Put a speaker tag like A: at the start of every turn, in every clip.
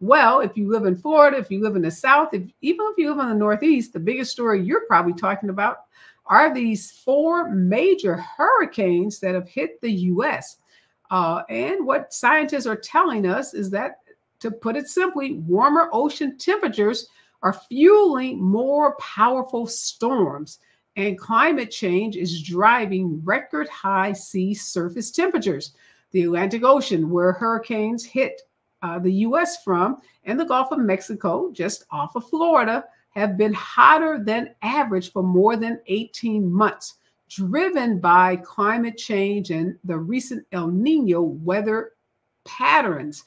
A: Well, if you live in Florida, if you live in the South, even if you live in the Northeast, the biggest story you're probably talking about are these 4 major hurricanes that have hit the U.S. And what scientists are telling us is that, to put it simply, warmer ocean temperatures are fueling more powerful storms, and climate change is driving record high sea surface temperatures. The Atlantic Ocean, where hurricanes hit the U.S. from, and the Gulf of Mexico, just off of Florida, have been hotter than average for more than 18 months, driven by climate change and the recent El Nino weather patterns.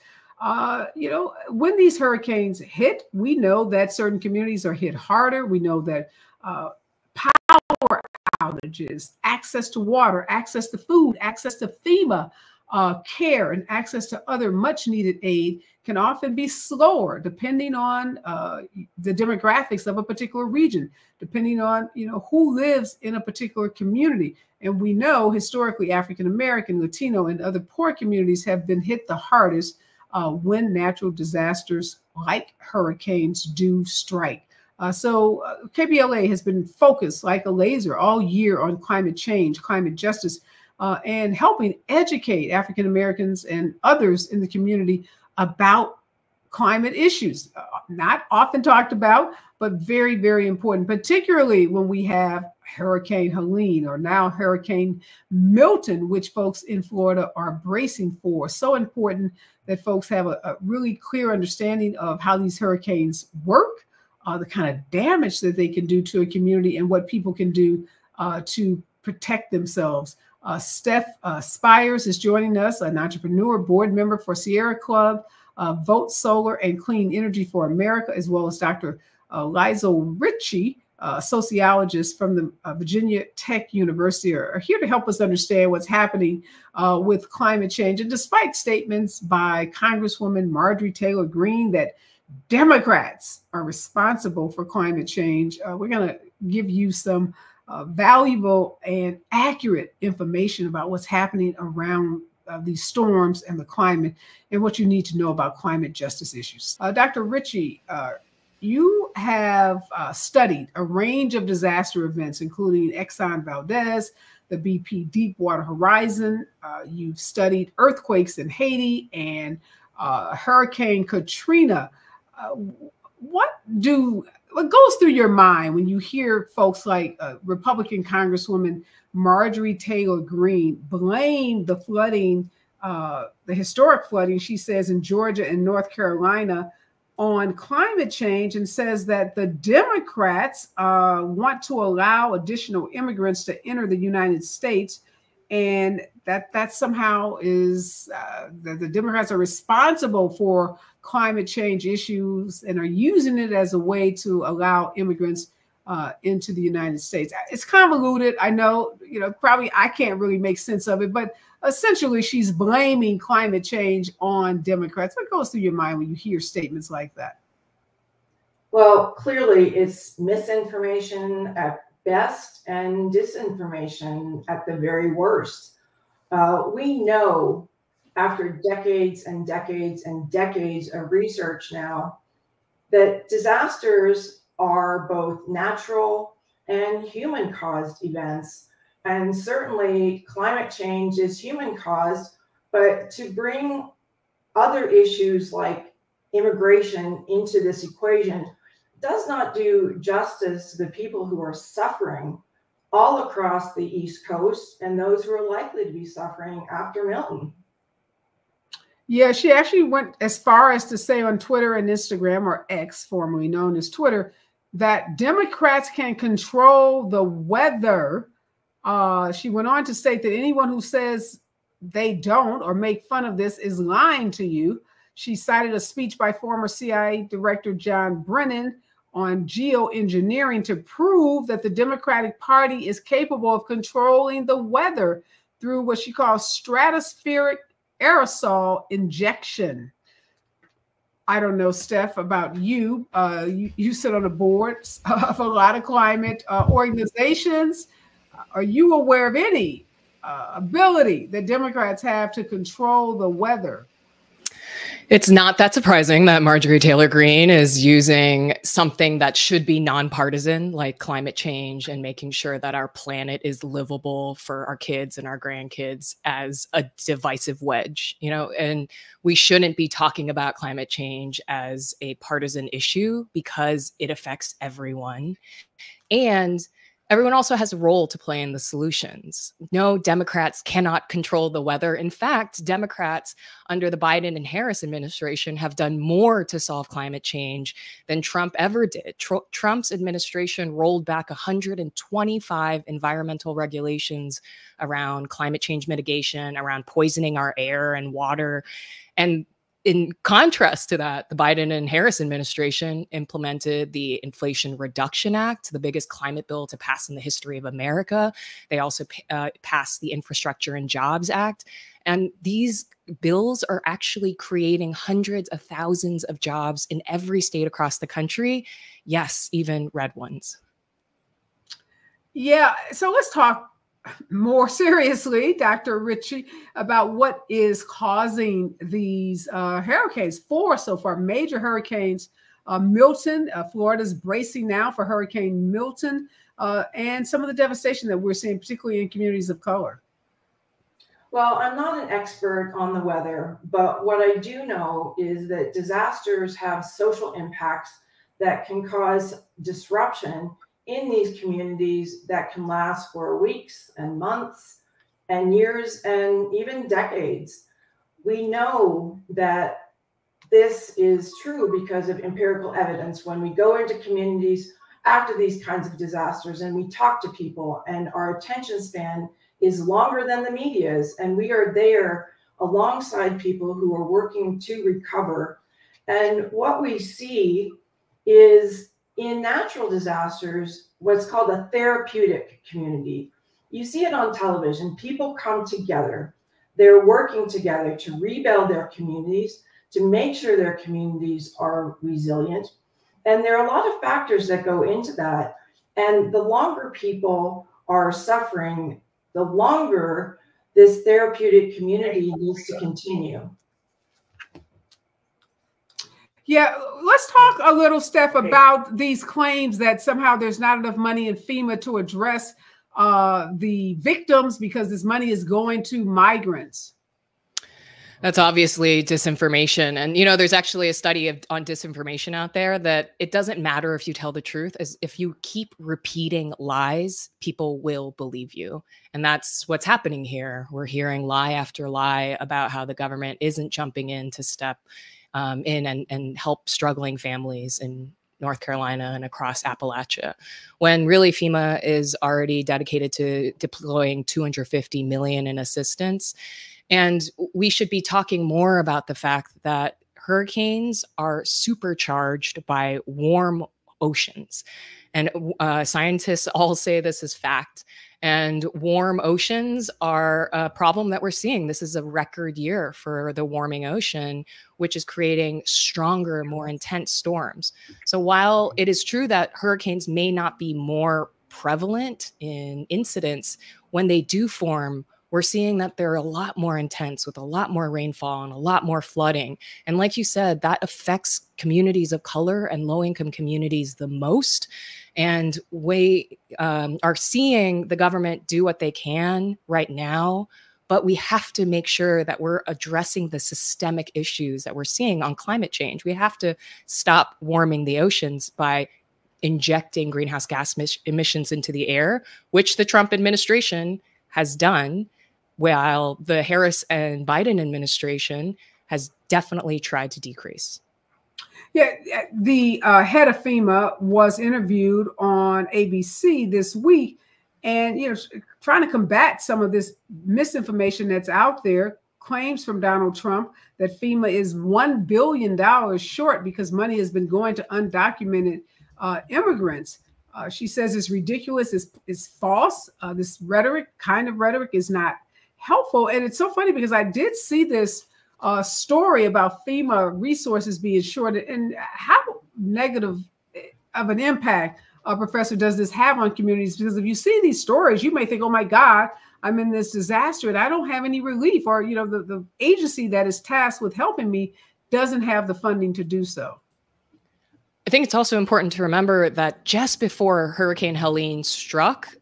A: When these hurricanes hit, we know that certain communities are hit harder. We know that power outages, access to water, access to food, access to FEMA care, and access to other much needed aid can often be slower depending on the demographics of a particular region, depending on who lives in a particular community. And we know historically African American, Latino, and other poor communities have been hit the hardest when natural disasters like hurricanes do strike. So KBLA has been focused like a laser all year on climate change, climate justice, and helping educate African Americans and others in the community about climate issues. Not often talked about, but very, very important, particularly when we have Hurricane Helene or now Hurricane Milton, which folks in Florida are bracing for. So important that folks have a really clear understanding of how these hurricanes work, the kind of damage that they can do to a community, and what people can do to protect themselves. Steph Speirs is joining us, an entrepreneur, board member for Sierra Club, Vote Solar and Clean Energy for America, as well as Dr. Liesel Ritchie, sociologist from the Virginia Tech University, are here to help us understand what's happening with climate change. And despite statements by Congresswoman Marjorie Taylor Greene that Democrats are responsible for climate change, we're going to give you some valuable and accurate information about what's happening around these storms and the climate, and what you need to know about climate justice issues. Dr. Ritchie, you have studied a range of disaster events, including Exxon Valdez, the BP Deepwater Horizon. You've studied earthquakes in Haiti and Hurricane Katrina. What goes through your mind when you hear folks like Republican Congresswoman Marjorie Taylor Greene blame the flooding, the historic flooding, she says, in Georgia and North Carolina on climate change, and says that the Democrats want to allow additional immigrants to enter the United States, and that somehow is that the Democrats are responsible for climate change issues and are using it as a way to allow immigrants into the United States. It's convoluted. I know, probably I can't really make sense of it, but essentially she's blaming climate change on Democrats. What goes through your mind when you hear statements like that?
B: Well, clearly it's misinformation at best and disinformation at the very worst. We know, after decades and decades and decades of research now, that disasters are both natural and human-caused events. And certainly climate change is human-caused, but to bring other issues like immigration into this equation does not do justice to the people who are suffering all across the East Coast and those who are likely to be suffering after Milton.
A: Yeah, she actually went as far as to say on Twitter and Instagram, or X, formerly known as Twitter, that Democrats can control the weather. She went on to state that anyone who says they don't or make fun of this is lying to you. She cited a speech by former CIA Director John Brennan on geoengineering to prove that the Democratic Party is capable of controlling the weather through what she calls stratospheric aerosol injection. I don't know, Steph, about you. You sit on the board of a lot of climate organizations. Are you aware of any ability that Democrats have to control the weather?
C: It's not that surprising that Marjorie Taylor Greene is using something that should be nonpartisan, like climate change and making sure that our planet is livable for our kids and our grandkids, as a divisive wedge, and we shouldn't be talking about climate change as a partisan issue because it affects everyone. And everyone also has a role to play in the solutions. No, Democrats cannot control the weather. In fact, Democrats under the Biden and Harris administration have done more to solve climate change than Trump ever did. Trump's administration rolled back 125 environmental regulations around climate change mitigation, around poisoning our air and water. And in contrast to that, the Biden and Harris administration implemented the Inflation Reduction Act, the biggest climate bill to pass in the history of America. They also passed the Infrastructure and Jobs Act. And these bills are actually creating hundreds of thousands of jobs in every state across the country. Yes, even red ones.
A: Yeah, so let's talk more seriously, Dr. Ritchie, about what is causing these hurricanes. 4 so far, major hurricanes. Milton, Florida's bracing now for Hurricane Milton, and some of the devastation that we're seeing, particularly in communities of color.
B: Well, I'm not an expert on the weather, but what I do know is that disasters have social impacts that can cause disruption in these communities that can last for weeks and months and years and even decades. We know that this is true because of empirical evidence. When we go into communities after these kinds of disasters and we talk to people, and our attention span is longer than the media's, and we are there alongside people who are working to recover. And what we see is, in natural disasters, what's called a therapeutic community. You see it on television. People come together. They're working together to rebuild their communities, to make sure their communities are resilient. And there are a lot of factors that go into that. And the longer people are suffering, the longer this therapeutic community needs to continue.
A: Yeah, let's talk a little, Steph, about these claims that somehow there's not enough money in FEMA to address the victims because this money is going to migrants.
C: That's obviously disinformation. And, there's actually a study on disinformation out there that it doesn't matter if you tell the truth, as if you keep repeating lies, people will believe you. And that's what's happening here. We're hearing lie after lie about how the government isn't jumping in to step in and help struggling families in North Carolina and across Appalachia, when really FEMA is already dedicated to deploying $250 million in assistance. And we should be talking more about the fact that hurricanes are supercharged by warm oceans. And scientists all say this is fact. And warm oceans are a problem that we're seeing. This is a record year for the warming ocean, which is creating stronger, more intense storms. So while it is true that hurricanes may not be more prevalent in incidents, when they do form, we're seeing that they're a lot more intense with a lot more rainfall and a lot more flooding. And like you said, that affects communities of color and low-income communities the most. And we are seeing the government do what they can right now, but we have to make sure that we're addressing the systemic issues that we're seeing on climate change. We have to stop warming the oceans by injecting greenhouse gas emissions into the air, which the Trump administration has done, while the Harris and Biden administration has definitely tried to decrease.
A: Yeah, the head of FEMA was interviewed on ABC this week, and trying to combat some of this misinformation that's out there. Claims from Donald Trump that FEMA is $1 billion short because money has been going to undocumented immigrants. She says it's ridiculous, it's false. This kind of rhetoric is not helpful. And it's so funny because I did see this story about FEMA resources being short, and how negative of an impact, Professor, does this have on communities? Because if you see these stories, you may think, oh my God, I'm in this disaster and I don't have any relief, or the agency that is tasked with helping me doesn't have the funding to do so.
C: I think it's also important to remember that just before Hurricane Helene struck,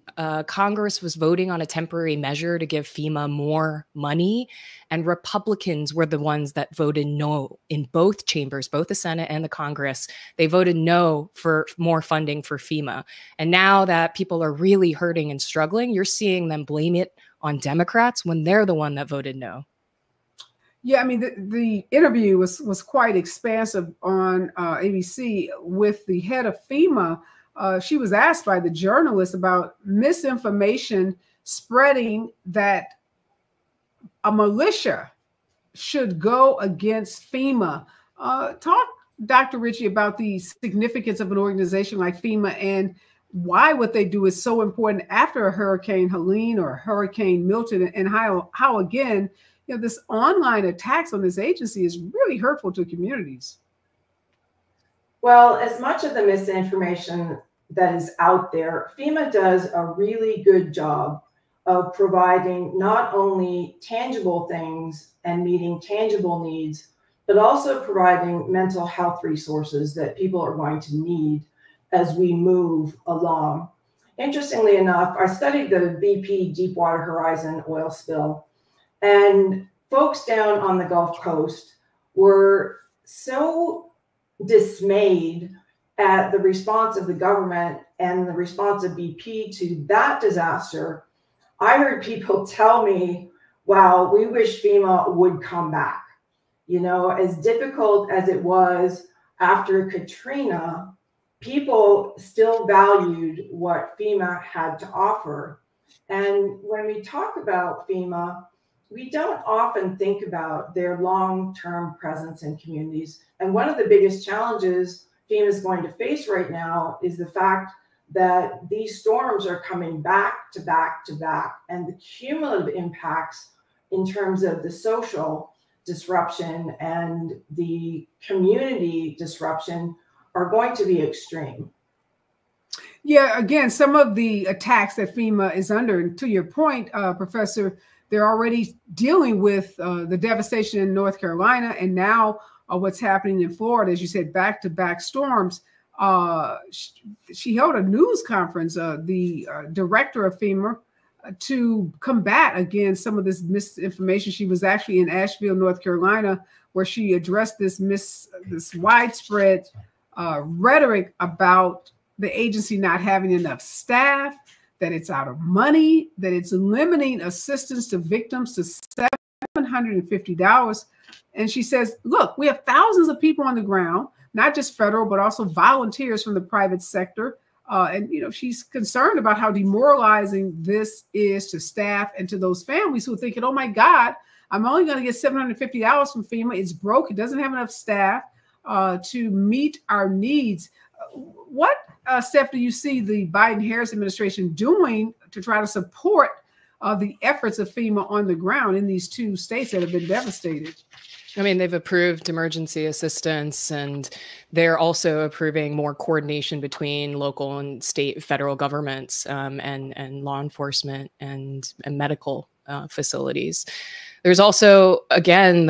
C: Congress was voting on a temporary measure to give FEMA more money, and Republicans were the ones that voted no in both chambers, both the Senate and the Congress. They voted no for more funding for FEMA. And now that people are really hurting and struggling, you're seeing them blame it on Democrats when they're the one that voted no.
A: Yeah, I mean, the interview was quite expansive on ABC with the head of FEMA. She was asked by the journalist about misinformation spreading that a militia should go against FEMA. Talk, Dr. Ritchie, about the significance of an organization like FEMA and why what they do is so important after a Hurricane Helene or Hurricane Milton, and how again, this online attacks on this agency is really hurtful to communities.
B: Well, as much of the misinformation that is out there, FEMA does a really good job of providing not only tangible things and meeting tangible needs, but also providing mental health resources that people are going to need as we move along. Interestingly enough, I studied the BP Deepwater Horizon oil spill, and folks down on the Gulf Coast were so dismayed at the response of the government and the response of BP to that disaster. I heard people tell me, wow, we wish FEMA would come back. As difficult as it was after Katrina, people still valued what FEMA had to offer. And when we talk about FEMA, we don't often think about their long-term presence in communities. And one of the biggest challenges FEMA is going to face right now is the fact that these storms are coming back to back to back, and the cumulative impacts in terms of the social disruption and the community disruption are going to be extreme.
A: Yeah, again, some of the attacks that FEMA is under, and to your point, Professor, they're already dealing with the devastation in North Carolina, and now what's happening in Florida, as you said, back-to-back storms. She held a news conference, the director of FEMA, to combat against some of this misinformation. She was actually in Asheville, North Carolina, where she addressed this widespread rhetoric about the agency not having enough staff, that it's out of money, that it's limiting assistance to victims to $750. And she says, look, we have thousands of people on the ground, not just federal, but also volunteers from the private sector. And she's concerned about how demoralizing this is to staff and to those families who are thinking, oh my God, I'm only going to get $750 from FEMA. It's broke. It doesn't have enough staff to meet our needs. What, Steph, do you see the Biden-Harris administration doing to try to support the efforts of FEMA on the ground in these two states that have been devastated?
C: I mean, they've approved emergency assistance, and they're also approving more coordination between local and state, federal governments, and law enforcement and medical facilities. There's also, again,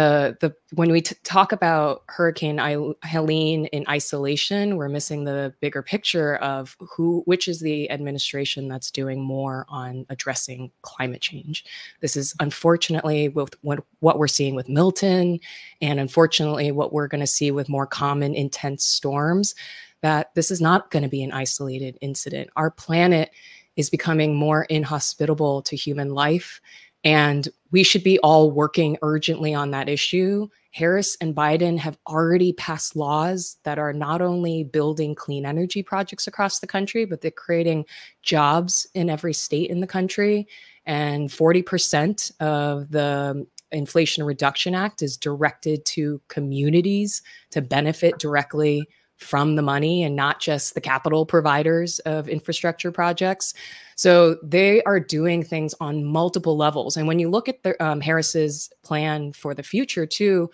C: when we talk about Hurricane Helene in isolation, we're missing the bigger picture of which is the administration that's doing more on addressing climate change. This is unfortunately with what we're seeing with Milton, and unfortunately what we're going to see with more common intense storms, that this is not going to be an isolated incident. Our planet is becoming more inhospitable to human life, and we should be all working urgently on that issue. Harris and Biden have already passed laws that are not only building clean energy projects across the country, but they're creating jobs in every state in the country. And 40% of the Inflation Reduction Act is directed to communities to benefit directly from the money and not just the capital providers of infrastructure projects. So they are doing things on multiple levels. And when you look at the Harris's plan for the future too,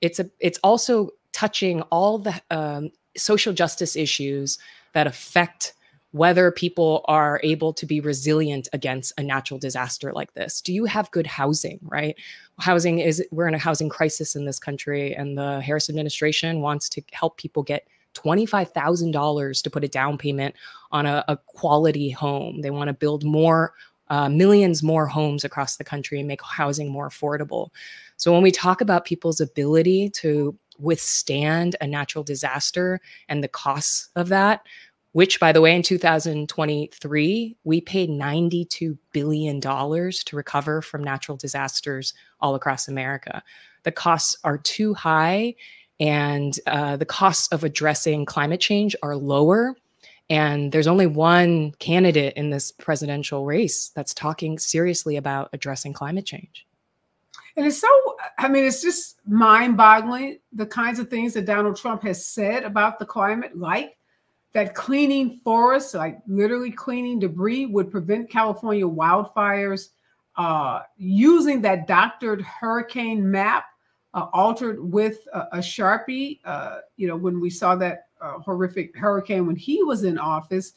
C: it's also touching all the social justice issues that affect whether people are able to be resilient against a natural disaster like this. Do you have good housing, right? we're in a housing crisis in this country, and the Harris administration wants to help people get $25,000 to put a down payment on a quality home. They want to build more, millions more homes across the country and make housing more affordable. So when we talk about people's ability to withstand a natural disaster and the costs of that, which, by the way, in 2023, we paid $92 billion to recover from natural disasters all across America. The costs are too high, and the costs of addressing climate change are lower. And there's only one candidate in this presidential race that's talking seriously about addressing climate change.
A: And it's so, I mean, it's just mind-boggling, the kinds of things that Donald Trump has said about the climate, like that cleaning forests, like literally cleaning debris, would prevent California wildfires, using that doctored hurricane map, altered with a Sharpie. When we saw that horrific hurricane when he was in office,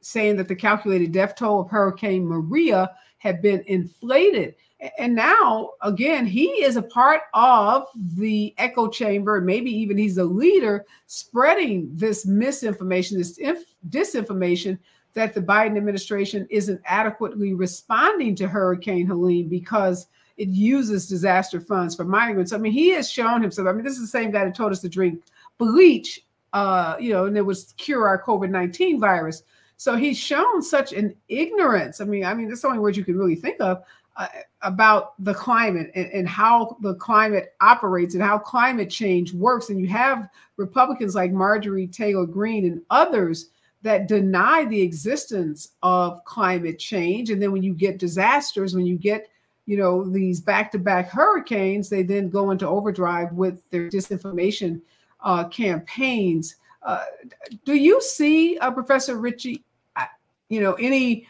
A: saying that the calculated death toll of Hurricane Maria had been inflated. And now, again, he is a part of the echo chamber, and maybe even he's a leader spreading this misinformation, this disinformation that the Biden administration isn't adequately responding to Hurricane Helene because it uses disaster funds for migrants. I mean, he has shown himself. I mean, this is the same guy that told us to drink bleach, and it was cure our COVID-19 virus. So he's shown such an ignorance. I mean, that's the only word you can really think of about the climate and how the climate operates and how climate change works. And you have Republicans like Marjorie Taylor Greene and others that deny the existence of climate change. And then when you get disasters, when you get, these back-to-back hurricanes, they then go into overdrive with their disinformation campaigns. Do you see, Professor Ritchie, any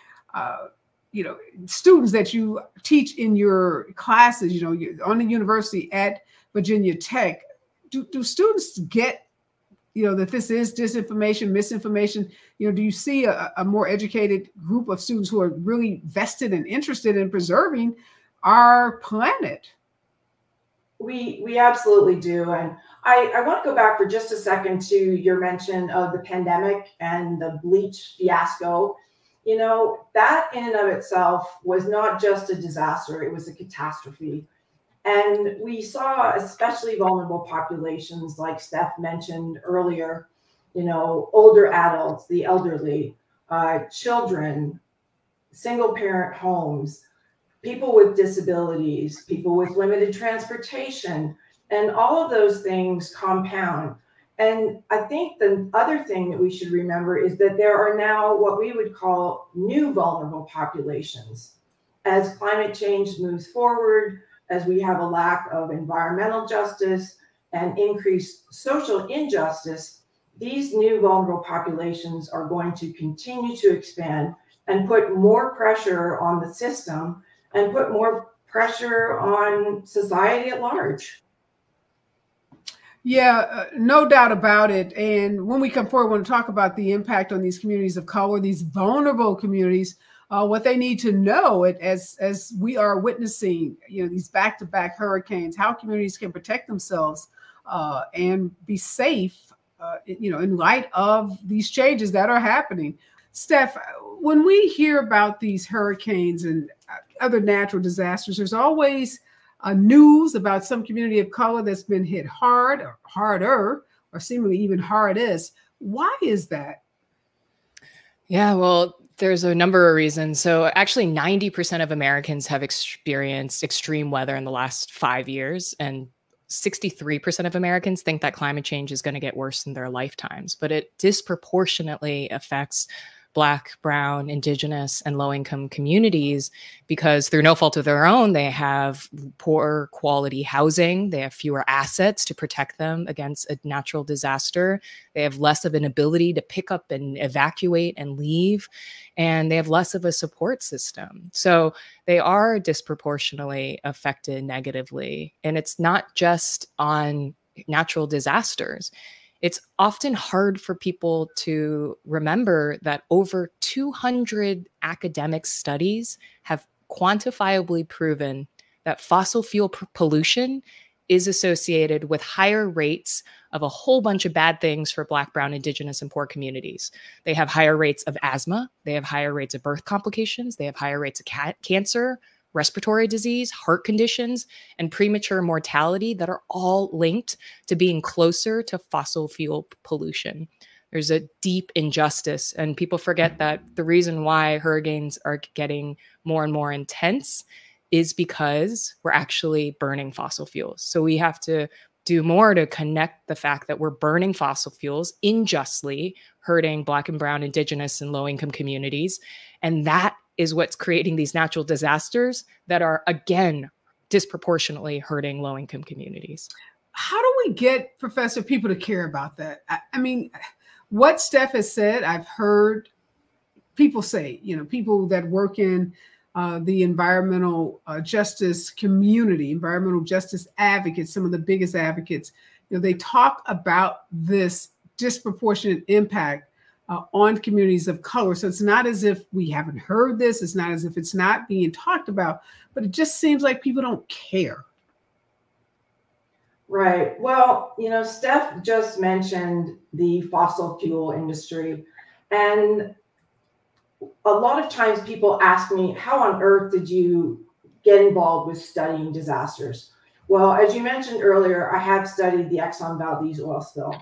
A: students that you teach in your classes, on the university at Virginia Tech, do students get, that this is disinformation, misinformation? Do you see a more educated group of students who are really vested and interested in preserving our planet?
B: We absolutely do. And I want to go back for just a second to your mention of the pandemic and the bleach fiasco. That in and of itself was not just a disaster, it was a catastrophe. And we saw especially vulnerable populations, like Steph mentioned earlier, older adults, the elderly, children, single parent homes, people with disabilities, people with limited transportation, and all of those things compound. And I think the other thing that we should remember is that there are now what we would call new vulnerable populations. As climate change moves forward, as we have a lack of environmental justice and increased social injustice, these new vulnerable populations are going to continue to expand and put more pressure on the system and put more pressure on society at large.
A: Yeah, no doubt about it. And when we come forward, we want to talk about the impact on these communities of color, these vulnerable communities, what they need to know as we are witnessing, these back-to-back hurricanes, how communities can protect themselves and be safe, in light of these changes that are happening. Steph, when we hear about these hurricanes and other natural disasters, there's always news about some community of color that's been hit hard or harder or seemingly even hardest. Why is that?
C: Yeah, well, there's a number of reasons. So actually 90% of Americans have experienced extreme weather in the last 5 years, and 63% of Americans think that climate change is going to get worse in their lifetimes, but it disproportionately affects Black, Brown, Indigenous, and low-income communities because through no fault of their own, they have poor quality housing. They have fewer assets to protect them against a natural disaster. They have less of an ability to pick up and evacuate and leave, and they have less of a support system. So they are disproportionately affected negatively. And it's not just on natural disasters. It's often hard for people to remember that over 200 academic studies have quantifiably proven that fossil fuel pollution is associated with higher rates of a whole bunch of bad things for Black, Brown, Indigenous, and poor communities. They have higher rates of asthma. They have higher rates of birth complications. They have higher rates of cancer, respiratory disease, heart conditions, and premature mortality that are all linked to being closer to fossil fuel pollution. There's a deep injustice, and people forget that the reason why hurricanes are getting more and more intense is because we're actually burning fossil fuels. So we have to do more to connect the fact that we're burning fossil fuels unjustly, hurting Black and Brown, Indigenous, and low-income communities. And that is what's creating these natural disasters that are, again, disproportionately hurting low-income communities.
A: How do we get, Professor, people to care about that? I mean, what Steph has said, I've heard people say, you know, people that work in the environmental justice community, environmental justice advocates, some of the biggest advocates, you know, they talk about this disproportionate impact on communities of color. So it's not as if we haven't heard this. It's not as if it's not being talked about, but it just seems like people don't care.
B: Right. Well, you know, Steph just mentioned the fossil fuel industry, and a lot of times people ask me, how on earth did you get involved with studying disasters? Well, as you mentioned earlier, I have studied the Exxon Valdez oil spill.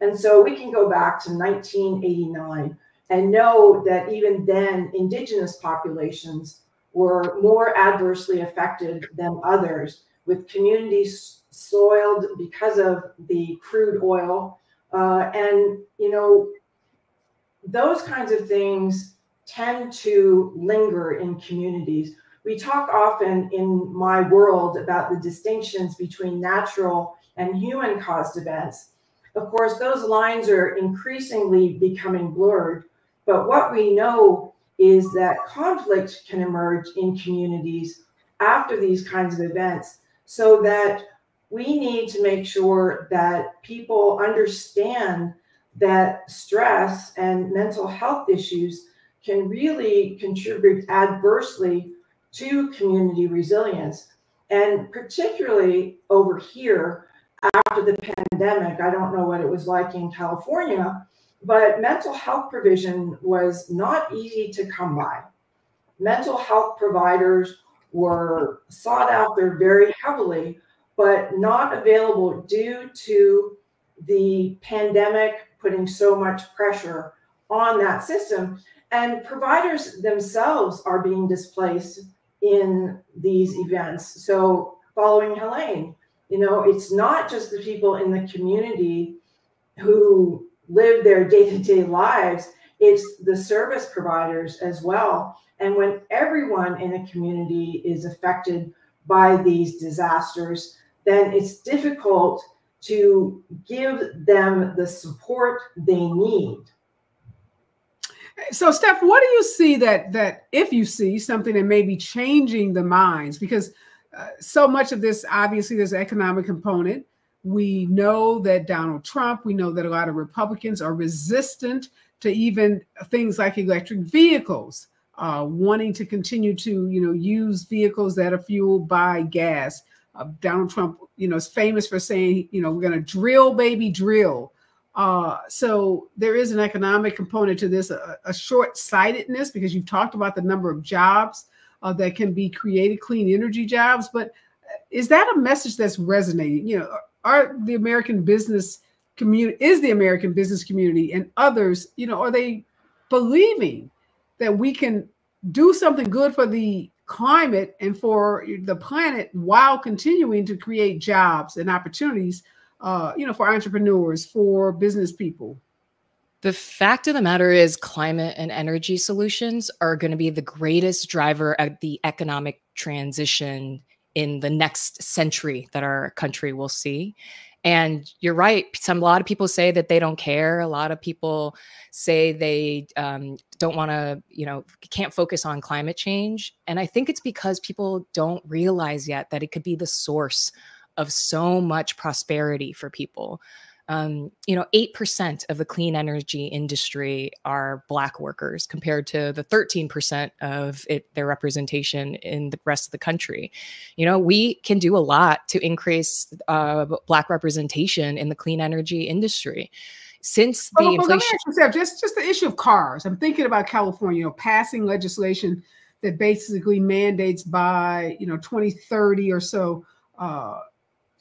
B: And so we can go back to 1989 and know that even then, indigenous populations were more adversely affected than others, with communities soiled because of the crude oil. And, you know, those kinds of things tend to linger in communities. We talk often in my world about the distinctions between natural and human-caused events. Of course, those lines are increasingly becoming blurred, but what we know is that conflict can emerge in communities after these kinds of events, so that we need to make sure that people understand that stress and mental health issues can really contribute adversely to community resilience. And particularly over here, after the pandemic, I don't know what it was like in California, but mental health provision was not easy to come by. Mental health providers were sought after very heavily, but not available due to the pandemic putting so much pressure on that system. And providers themselves are being displaced in these events. So following Helene, you know, it's not just the people in the community who live their day-to-day lives, it's the service providers as well. And when everyone in a community is affected by these disasters, then it's difficult to give them the support they need.
A: So, Steph, what do you see that if you see something that may be changing the minds? Because so much of this, obviously, there's an economic component. We know that Donald Trump, we know that a lot of Republicans are resistant to even things like electric vehicles, wanting to continue to, you know, use vehicles that are fueled by gas. Donald Trump, you know, is famous for saying, you know, we're going to drill, baby, drill. So there is an economic component to this, a short-sightedness, because you've talked about the number of jobs that can be created, clean energy jobs. But is that a message that's resonating? You know, are the American business community, is the American business community and others, you know, are they believing that we can do something good for the climate and for the planet while continuing to create jobs and opportunities, you know, for entrepreneurs, for business people?
C: The fact of the matter is climate and energy solutions are going to be the greatest driver of the economic transition in the next century that our country will see. And you're right. A lot of people say that they don't care. A lot of people say they don't want to, you know, can't focus on climate change. And I think it's because people don't realize yet that it could be the source of so much prosperity for people. You know, 8% of the clean energy industry are Black workers compared to the 13% of their representation in the rest of the country. You know, we can do a lot to increase Black representation in the clean energy industry. Since the inflation,
A: let me ask you, Steph, just the issue of cars. I'm thinking about California, you know, passing legislation that basically mandates by, you know, 2030 or so,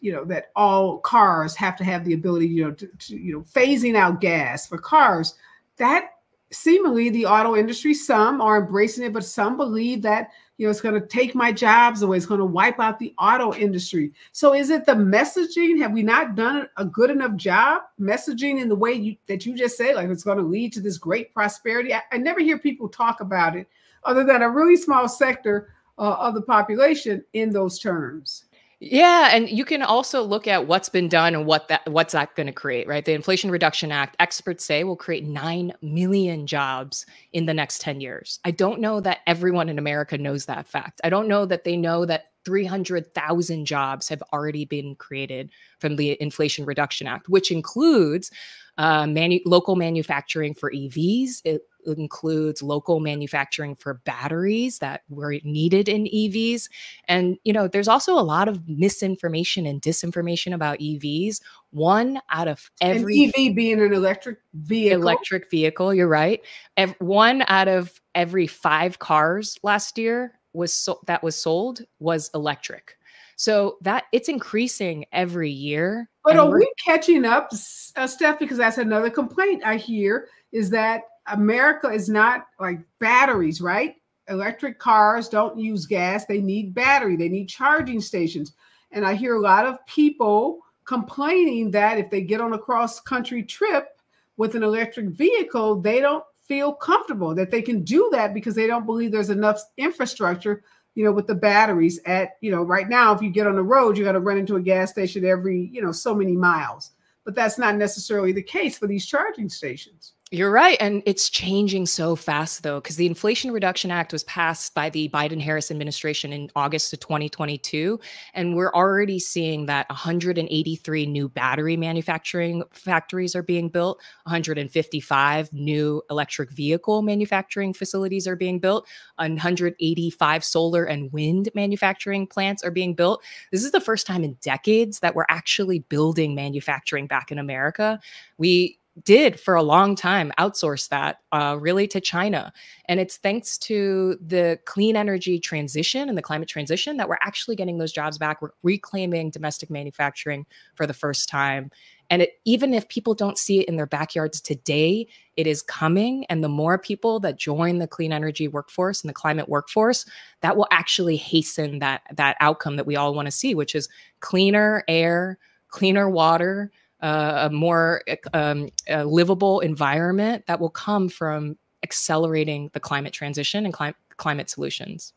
A: you know, that all cars have to have the ability, you know, to you know, phasing out gas for cars. That seemingly the auto industry, some are embracing it, but some believe that, you know, it's going to take my jobs away. It's going to wipe out the auto industry. So is it the messaging? Have we not done a good enough job messaging in the way that you just said, like it's going to lead to this great prosperity? I never hear people talk about it other than a really small sector of the population in those terms.
C: Yeah, and you can also look at what's been done and what's that going to create, right? The Inflation Reduction Act, experts say, will create 9 million jobs in the next 10 years. I don't know that everyone in America knows that fact. I don't know that they know that 300,000 jobs have already been created from the Inflation Reduction Act, which includes local manufacturing for EVs. It includes local manufacturing for batteries that were needed in EVs. And, you know, there's also a lot of misinformation and disinformation about EVs. One out of every...
A: An EV being an electric vehicle.
C: Electric vehicle, you're right. One out of every 5 cars last year that was sold was electric. So that it's increasing every year.
A: But are we catching up, Steph? Because that's another complaint I hear, is that America is not like batteries, right? Electric cars don't use gas. They need battery. They need charging stations. And I hear a lot of people complaining that if they get on a cross-country trip with an electric vehicle, they don't feel comfortable that they can do that because they don't believe there's enough infrastructure, you know, with the batteries at, you know, right now, if you get on the road, you got to run into a gas station every, you know, so many miles. But that's not necessarily the case for these charging stations.
C: You're right. And it's changing so fast, though, because the Inflation Reduction Act was passed by the Biden-Harris administration in August of 2022. And we're already seeing that 183 new battery manufacturing factories are being built, 155 new electric vehicle manufacturing facilities are being built, 185 solar and wind manufacturing plants are being built. This is the first time in decades that we're actually building manufacturing back in America. We did for a long time outsource that really to China. And it's thanks to the clean energy transition and the climate transition that we're actually getting those jobs back. We're reclaiming domestic manufacturing for the first time. And even if people don't see it in their backyards today, it is coming. And the more people that join the clean energy workforce and the climate workforce, that will actually hasten that outcome that we all want to see, which is cleaner air, cleaner water, a more livable environment that will come from accelerating the climate transition and climate solutions.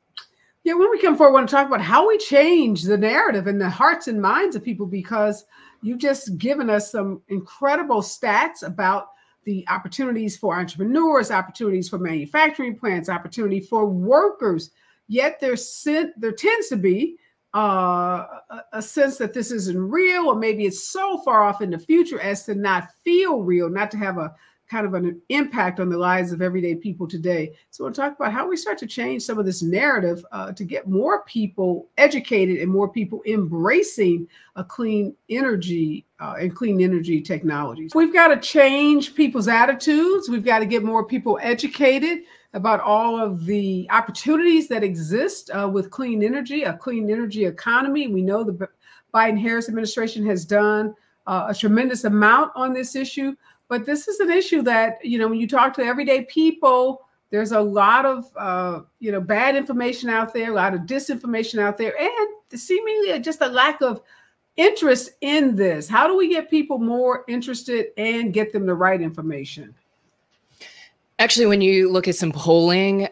A: Yeah, when we come forward, I want to talk about how we change the narrative and the hearts and minds of people, because you've just given us some incredible stats about the opportunities for entrepreneurs, opportunities for manufacturing plants, opportunity for workers. Yet there tends to be a sense that this isn't real, or maybe it's so far off in the future as to not feel real, not to have a kind of an impact on the lives of everyday people today. So we'll talk about how we start to change some of this narrative to get more people educated and more people embracing a clean energy and clean energy technologies. We've got to change people's attitudes. We've got to get more people educated about all of the opportunities that exist with clean energy, a clean energy economy. We know the Biden-Harris administration has done a tremendous amount on this issue, but this is an issue that, you know, when you talk to everyday people, there's a lot of, you know, bad information out there, a lot of disinformation out there, and seemingly just a lack of interest in this. How do we get people more interested and get them the right information?
C: Actually, when you look at some polling,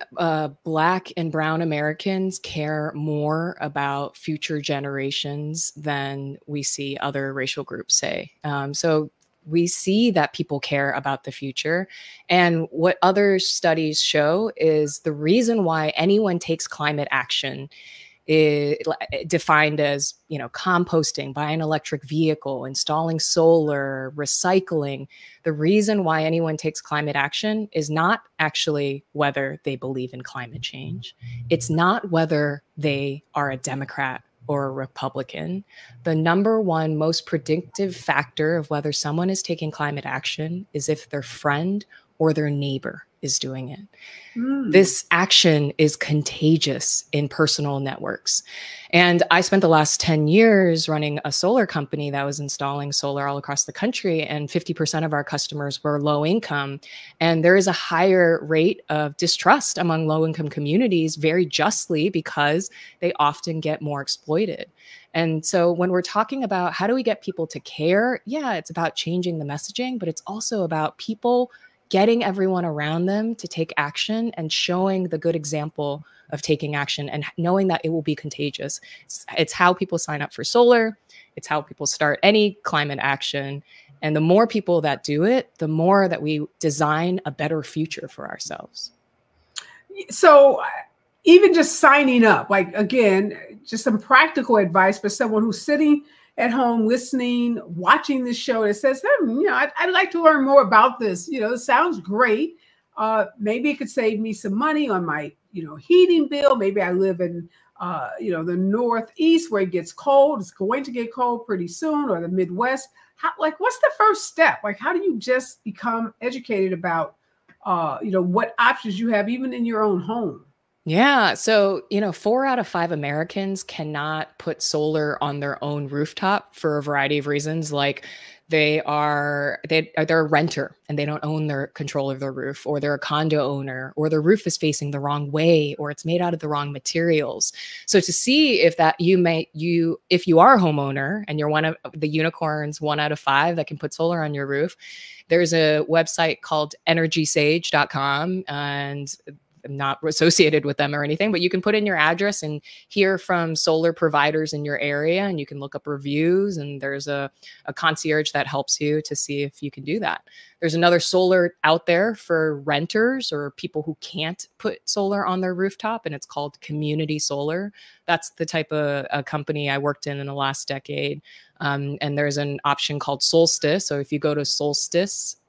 C: Black and Brown Americans care more about future generations than we see other racial groups say. So we see that people care about the future. And what other studies show is the reason why anyone takes climate action defined as, you know, composting, buying an electric vehicle, installing solar, recycling. The reason why anyone takes climate action is not actually whether they believe in climate change. It's not whether they are a Democrat or a Republican. The number one most predictive factor of whether someone is taking climate action is if their friend or their neighbor is doing it. This action is contagious in personal networks. And I spent the last 10 years running a solar company that was installing solar all across the country, and 50% of our customers were low income. And there is a higher rate of distrust among low income communities, very justly, because they often get more exploited. And so when we're talking about how do we get people to care, yeah, it's about changing the messaging, but it's also about people getting everyone around them to take action and showing the good example of taking action and knowing that it will be contagious. It's how people sign up for solar. It's how people start any climate action. And the more people that do it, the more that we design a better future for ourselves.
A: So even just signing up, like, again, just some practical advice for someone who's sitting at home, listening, watching this show that says, you know, I'd like to learn more about this. You know, it sounds great. Maybe it could save me some money on my, you know, heating bill. Maybe I live in, you know, the Northeast where it gets cold. It's going to get cold pretty soon, or the Midwest. What's the first step? Like, how do you just become educated about, you know, what options you have even in your own home?
C: Yeah. So, you know, 4 out of 5 Americans cannot put solar on their own rooftop for a variety of reasons. Like they're a renter and they don't own their control of their roof, or they're a condo owner, or their roof is facing the wrong way, or it's made out of the wrong materials. So to see if that if you are a homeowner and you're one of the unicorns, 1 out of 5 that can put solar on your roof, there's a website called energysage.com, and I'm not associated with them or anything, but you can put in your address and hear from solar providers in your area, and you can look up reviews, and there's a concierge that helps you to see if you can do that. There's another solar out there for renters or people who can't put solar on their rooftop, and it's called community solar. That's the type of a company I worked in the last decade. And there's an option called Solstice. So if you go to solstice.us,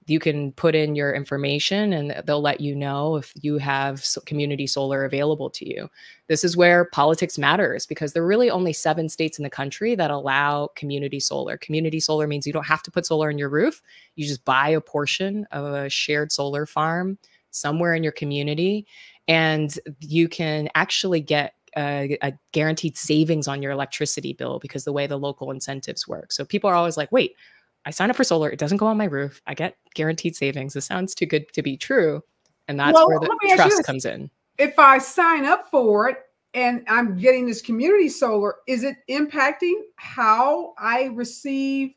C: you can put in your information and they'll let you know if you have community solar available to you. This is where politics matters, because there are really only 7 states in the country that allow community solar. Community solar means you don't have to put solar on your roof. You just buy a portion of a shared solar farm somewhere in your community, and you can actually get a guaranteed savings on your electricity bill because the way the local incentives work. So people are always like, wait, I sign up for solar, it doesn't go on my roof, I get guaranteed savings. This sounds too good to be true. And that's where the trust comes in.
A: If I sign up for it and I'm getting this community solar, is it impacting how I receive,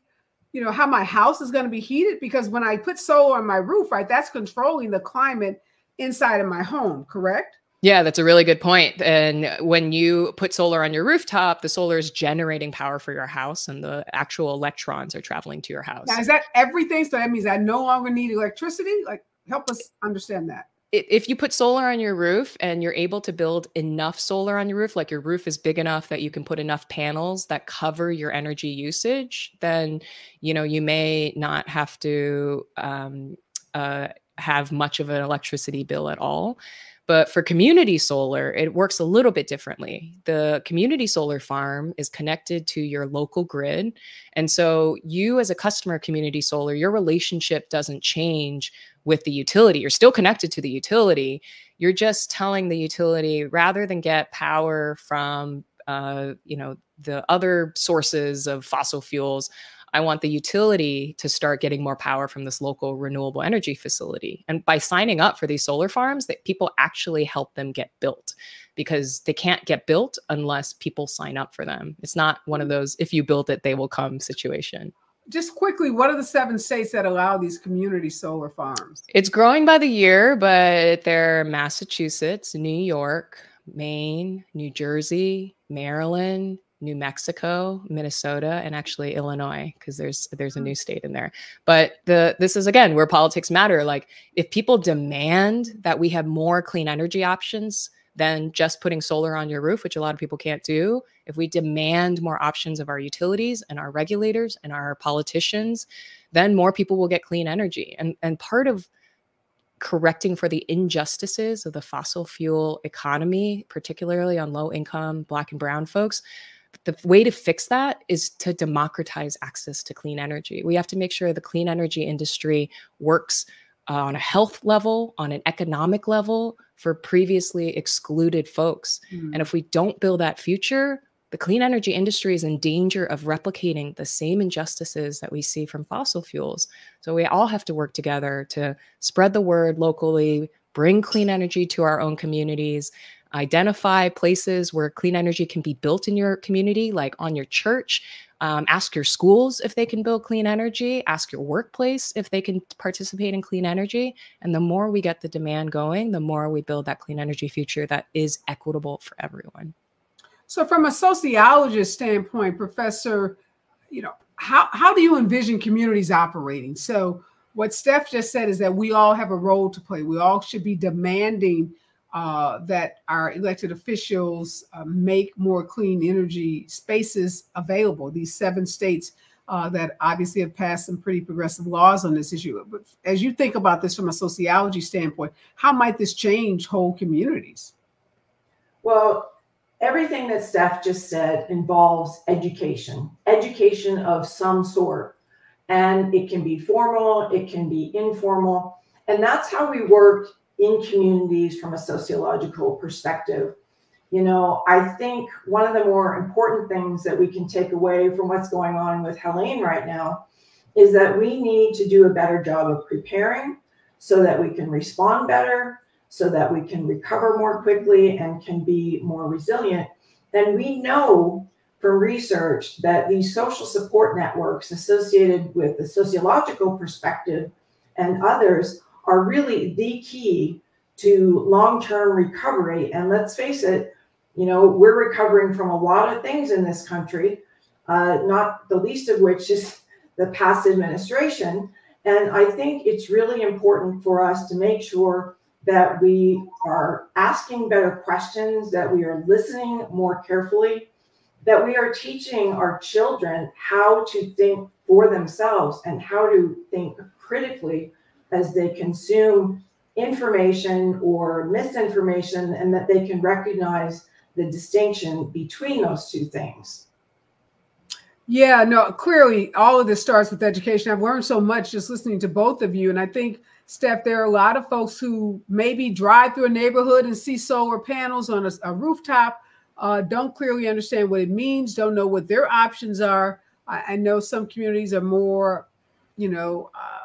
A: you know, how my house is going to be heated? Because when I put solar on my roof, right, that's controlling the climate inside of my home, correct?
C: Yeah, that's a really good point. And when you put solar on your rooftop, the solar is generating power for your house, and the actual electrons are traveling to your house.
A: Now, is that everything? So that means I no longer need electricity? Like, help us understand that.
C: If you put solar on your roof and you're able to build enough solar on your roof, like your roof is big enough that you can put enough panels that cover your energy usage, then, you know, you may not have to have much of an electricity bill at all. But for community solar, it works a little bit differently. The community solar farm is connected to your local grid. And so you as a customer of community solar, your relationship doesn't change with the utility. You're still connected to the utility. You're just telling the utility, rather than get power from you know, the other sources of fossil fuels, I want the utility to start getting more power from this local renewable energy facility. And by signing up for these solar farms, that people actually help them get built, because they can't get built unless people sign up for them. It's not one of those, if you build it, they will come situation.
A: Just quickly, what are the 7 states that allow these community solar farms?
C: It's growing by the year, but they're Massachusetts, New York, Maine, New Jersey, Maryland, New Mexico, Minnesota, and actually Illinois, because there's a new state in there. But this is, again, where politics matter. Like, if people demand that we have more clean energy options, than just putting solar on your roof, which a lot of people can't do, if we demand more options of our utilities and our regulators and our politicians, then more people will get clean energy. And part of correcting for the injustices of the fossil fuel economy, particularly on low income Black and brown folks, the way to fix that is to democratize access to clean energy. We have to make sure the clean energy industry works on a health level, on an economic level for previously excluded folks. And if we don't build that future, the clean energy industry is in danger of replicating the same injustices that we see from fossil fuels. So we all have to work together to spread the word locally, bring clean energy to our own communities, identify places where clean energy can be built in your community, like on your church. Ask your schools if they can build clean energy. Ask your workplace if they can participate in clean energy. And the more we get the demand going, the more we build that clean energy future that is equitable for everyone.
A: So from a sociologist standpoint, Professor, how do you envision communities operating? So what Steph just said is that we all have a role to play. We all should be demanding that our elected officials make more clean energy spaces available. These 7 states that obviously have passed some pretty progressive laws on this issue. But as you think about this from a sociology standpoint, how might this change whole communities?
B: Well, everything that Steph just said involves education of some sort. And it can be formal, it can be informal. And that's how we work in communities from a sociological perspective. I think one of the more important things that we can take away from what's going on with Helene right now is that we need to do a better job of preparing so that we can respond better, so that we can recover more quickly and can be more resilient. And we know from research that these social support networks associated with the sociological perspective and others are really the key to long-term recovery. And let's face it, we're recovering from a lot of things in this country, not the least of which is the past administration. And I think it's really important for us to make sure that we are asking better questions, that we are listening more carefully, that we are teaching our children how to think for themselves and how to think critically as they consume information or misinformation, and that they can recognize the distinction between those two things.
A: Yeah, no, clearly all of this starts with education. I've learned so much just listening to both of you. And I think, Steph, there are a lot of folks who maybe drive through a neighborhood and see solar panels on a rooftop, don't clearly understand what it means, don't know what their options are. I know some communities are more,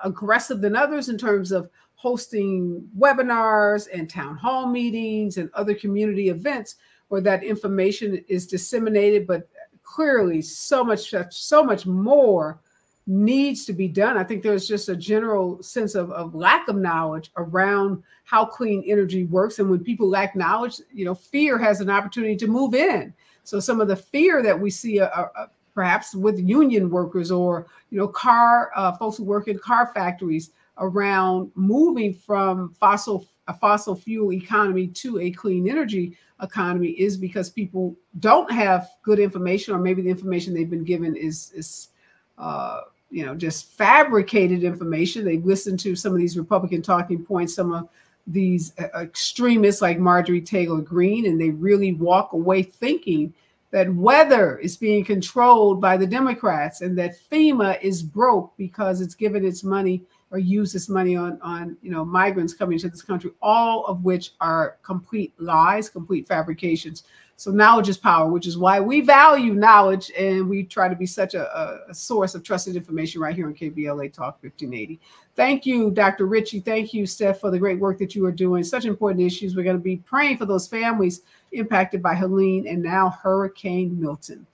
A: aggressive than others in terms of hosting webinars and town hall meetings and other community events where that information is disseminated. But clearly so much more needs to be done. I think there's just a general sense of lack of knowledge around how clean energy works. And when people lack knowledge, fear has an opportunity to move in. So some of the fear that we see perhaps with union workers or, folks who work in car factories around moving from a fossil fuel economy to a clean energy economy is because people don't have good information, or maybe the information they've been given is just fabricated information. They've listened to some of these Republican talking points, some of these extremists like Marjorie Taylor Greene, and they really walk away thinking that weather is being controlled by the Democrats and that FEMA is broke because it's given its money or used its money on migrants coming to this country, all of which are complete lies, complete fabrications. So knowledge is power, which is why we value knowledge, and we try to be such a source of trusted information right here on KBLA Talk 1580. Thank you, Dr. Ritchie. Thank you, Steph, for the great work that you are doing. Such important issues. We're going to be praying for those families impacted by Helene and now Hurricane Milton.